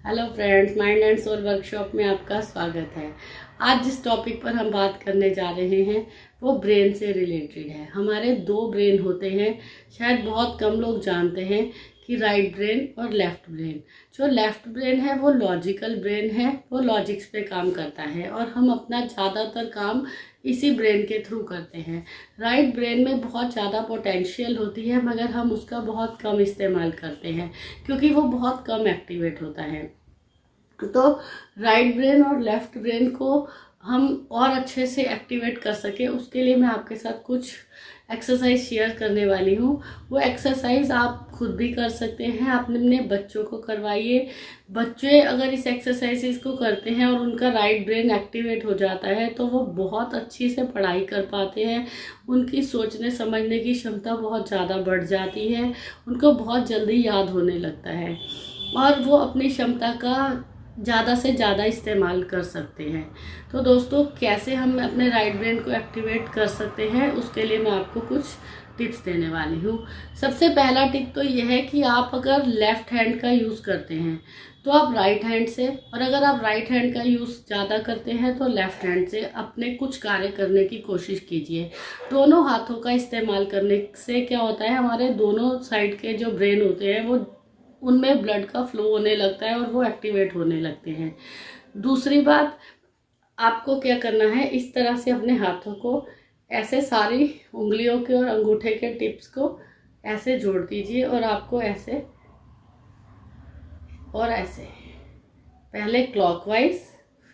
Hello friends, mind and soul workshop में आपका स्वागत है। आज जिस टॉपिक पर हम बात करने जा रहे हैं वो ब्रेन से रिलेटेड है। हमारे दो ब्रेन होते हैं, शायद बहुत कम लोग जानते हैं कि राइट ब्रेन और लेफ्ट ब्रेन। जो लेफ्ट ब्रेन है वो लॉजिकल ब्रेन है, वो लॉजिक्स पे काम करता है और हम अपना ज़्यादातर काम इसी ब्रेन के थ्रू करते हैं। राइट ब्रेन में बहुत ज़्यादा पोटेंशियल होती है मगर हम उसका बहुत कम इस्तेमाल करते हैं क्योंकि वो बहुत कम एक्टिवेट होता है। तो राइट ब्रेन और लेफ्ट ब्रेन को हम और अच्छे से एक्टिवेट कर सके उसके लिए मैं आपके साथ कुछ एक्सरसाइज शेयर करने वाली हूँ। वो एक्सरसाइज आप खुद भी कर सकते हैं, आप अपने बच्चों को करवाइए। बच्चे अगर इस एक्सरसाइजेस को करते हैं और उनका राइट ब्रेन एक्टिवेट हो जाता है तो वो बहुत अच्छी से पढ़ाई कर पाते हैं, उनकी सोचने समझने की क्षमता बहुत ज़्यादा बढ़ जाती है, उनको बहुत जल्दी याद होने लगता है और वो अपनी क्षमता का ज़्यादा से ज़्यादा इस्तेमाल कर सकते हैं। तो दोस्तों, कैसे हम अपने राइट ब्रेन को एक्टिवेट कर सकते हैं उसके लिए मैं आपको कुछ टिप्स देने वाली हूँ। सबसे पहला टिप तो यह है कि आप अगर लेफ़्ट हैंड का यूज़ करते हैं तो आप राइट हैंड से, और अगर आप राइट हैंड का यूज़ ज़्यादा करते हैं तो लेफ़्ट हैंड से अपने कुछ कार्य करने की कोशिश कीजिए। दोनों हाथों का इस्तेमाल करने से क्या होता है, हमारे दोनों साइड के जो ब्रेन होते हैं वो उनमें ब्लड का फ्लो होने लगता है और वो एक्टिवेट होने लगते हैं। दूसरी बात, आपको क्या करना है, इस तरह से अपने हाथों को ऐसे सारी उंगलियों के और अंगूठे के टिप्स को ऐसे जोड़ दीजिए और आपको ऐसे और ऐसे, पहले क्लॉकवाइज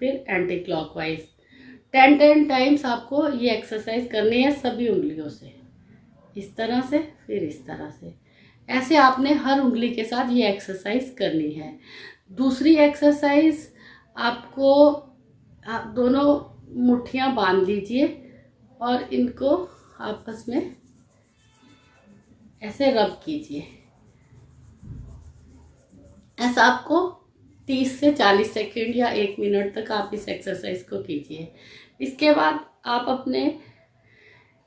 फिर एंटी क्लॉकवाइज 10 टाइम्स आपको ये एक्सरसाइज करनी है सभी उंगलियों से। इस तरह से फिर इस तरह से, ऐसे आपने हर उंगली के साथ ये एक्सरसाइज करनी है। दूसरी एक्सरसाइज, आपको आप दोनों मुट्ठियाँ बांध लीजिए और इनको आपस में ऐसे रब कीजिए। ऐसा आपको 30 से 40 सेकेंड या 1 मिनट तक आप इस एक्सरसाइज को कीजिए। इसके बाद आप अपने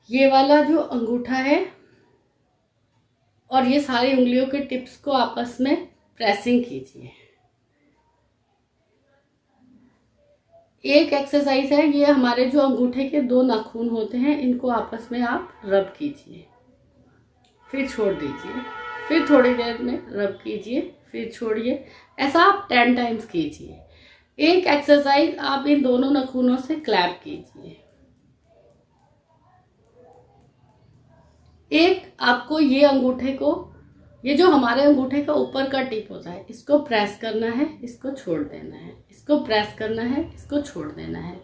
ये वाला जो अंगूठा है और ये सारी उंगलियों के टिप्स को आपस में प्रेसिंग कीजिए। एक एक्सरसाइज है, ये हमारे जो अंगूठे के 2 नाखून होते हैं इनको आपस में आप रब कीजिए, फिर छोड़ दीजिए, फिर थोड़ी देर में रब कीजिए, फिर छोड़िए। ऐसा आप 10 टाइम्स कीजिए। एक एक्सरसाइज आप इन दोनों नाखूनों से क्लैप कीजिए। एक आपको ये अंगूठे को, ये जो हमारे अंगूठे का ऊपर का टिप होता है, इसको प्रेस करना है, इसको छोड़ देना है, इसको प्रेस करना है, इसको छोड़ देना है।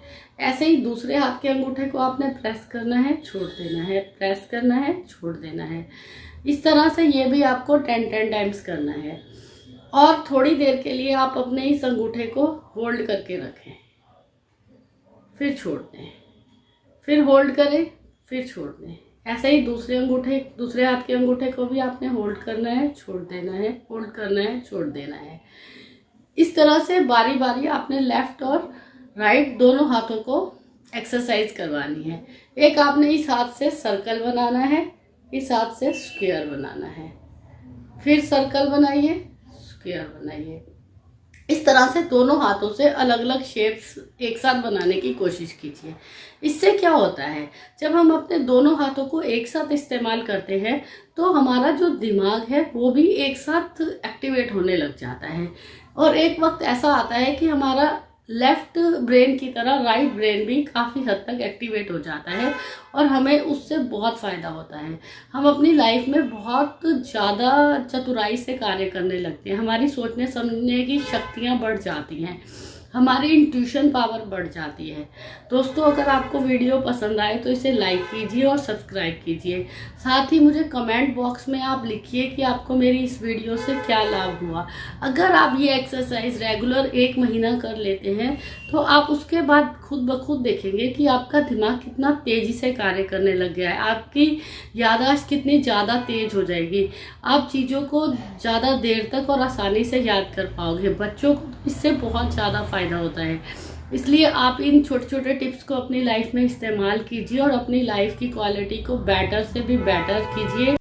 ऐसे ही दूसरे हाथ के अंगूठे को आपने प्रेस करना है, छोड़ देना है, प्रेस करना है, छोड़ देना है। इस तरह से ये भी आपको 10 टाइम्स करना है। और थोड़ी देर के लिए आप अपने इस अंगूठे को होल्ड करके रखें, फिर छोड़ दें, फिर होल्ड करें, फिर छोड़ दें। ऐसे ही दूसरे हाथ के अंगूठे को भी आपने होल्ड करना है, छोड़ देना है, होल्ड करना है, छोड़ देना है। इस तरह से बारी बारी आपने लेफ्ट और राइट दोनों हाथों को एक्सरसाइज करवानी है। एक आपने इस हाथ से सर्कल बनाना है, इस हाथ से स्क्वायर बनाना है, फिर सर्कल बनाइए, स्क्वायर बनाइए। इस तरह से दोनों हाथों से अलग अलग शेप्स एक साथ बनाने की कोशिश कीजिए। इससे क्या होता है, जब हम अपने दोनों हाथों को एक साथ इस्तेमाल करते हैं तो हमारा जो दिमाग है वो भी एक साथ एक्टिवेट होने लग जाता है और एक वक्त ऐसा आता है कि हमारा लेफ्ट ब्रेन की तरह राइट ब्रेन भी काफ़ी हद तक एक्टिवेट हो जाता है और हमें उससे बहुत फ़ायदा होता है। हम अपनी लाइफ में बहुत ज़्यादा चतुराई से कार्य करने लगते हैं, हमारी सोचने समझने की शक्तियाँ बढ़ जाती हैं, हमारी इंट्यूशन पावर बढ़ जाती है। दोस्तों, अगर आपको वीडियो पसंद आए तो इसे लाइक कीजिए और सब्सक्राइब कीजिए। साथ ही मुझे कमेंट बॉक्स में आप लिखिए कि आपको मेरी इस वीडियो से क्या लाभ हुआ। अगर आप ये एक्सरसाइज रेगुलर 1 महीना कर लेते हैं तो आप उसके बाद खुद ब खुद देखेंगे कि आपका दिमाग कितना तेज़ी से कार्य करने लग गया है, आपकी याददाश्त कितनी ज़्यादा तेज हो जाएगी, आप चीज़ों को ज़्यादा देर तक और आसानी से याद कर पाओगे। बच्चों को इससे बहुत ज़्यादा फ़ायदा होता है। इसलिए आप इन छोटे छोटे टिप्स को अपनी लाइफ में इस्तेमाल कीजिए और अपनी लाइफ की क्वालिटी को बेटर से भी बेटर कीजिए।